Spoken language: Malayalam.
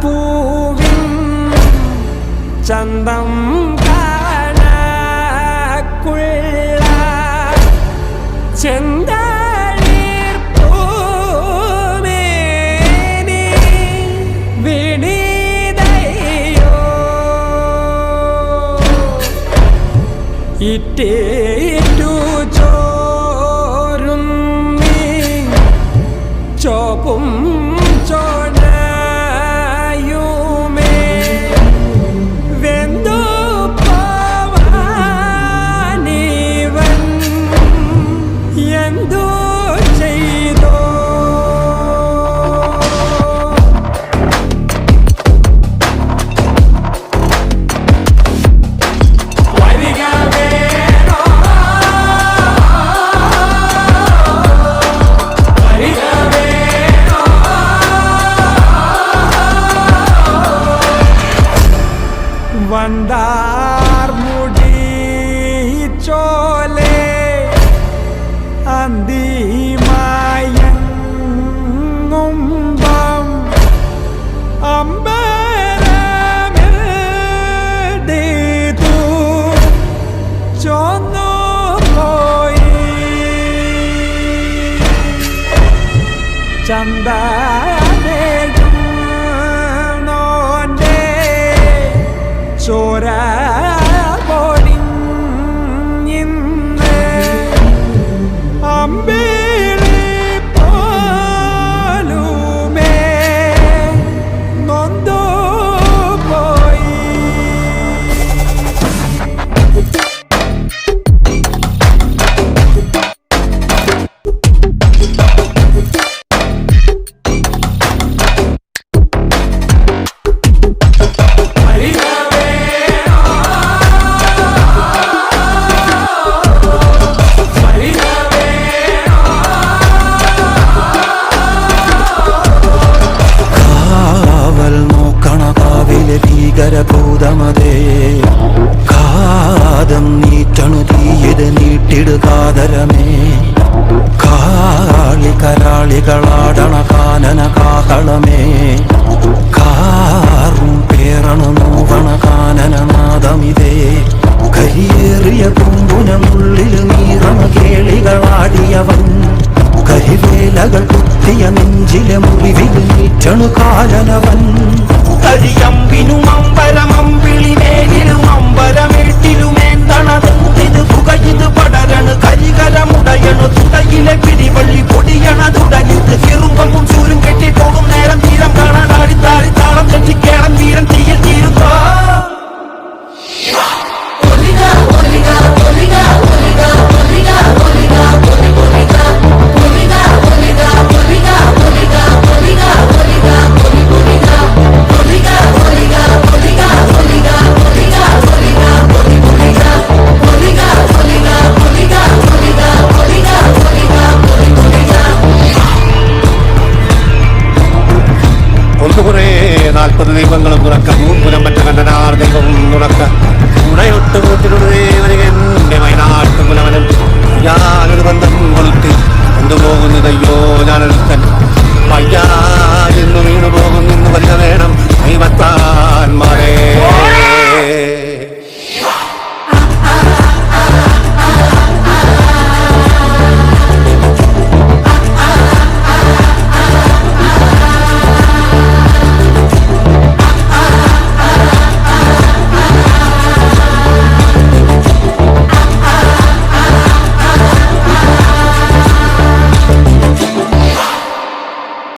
ചെന്താമരപ്പൂവിൻ ചന്തം കാണക്കുള്ള ചെന്തളിർപ്പൂമേനി വിനീതയോ ഇറ്റേറ്റു ചോരുന്നി ചോപ്പും ചോണയുമേ വെന്തു പോവാനിവൻ എന്തു ചെയ്തോ വണ്ടാർ മുടി ചോലേ അന്തിമയങ്ങുമ്പം അമ്പരമെഴുതീതു ചോന്നു പോയി ചന്ദനേഴും നോന്റെ ചോര പൊടിഞ്ഞിന്ന് അമ്പിളി പോലുമേ നൊന്തു പോയി ഭീകരഭൂതമതേ കാതം നീറ്റണു തീയത് നീട്ടിടുകാതരമേ കാളി കരാളികളാടണ കാനന കാഹളമേ കാറും പേറണു നോവണ കാനനനാദമിതേ കരിയേറിയ കുമ്പുനമുള്ളിൽ നീറണ കേളികളാടിയവൻ കരിവേലകൾ കുത്തിയ നെഞ്ചിലെ മുറിവിൽ നീറ്റണു കാലനവൻ കരിയമ്പിനും അമ്പ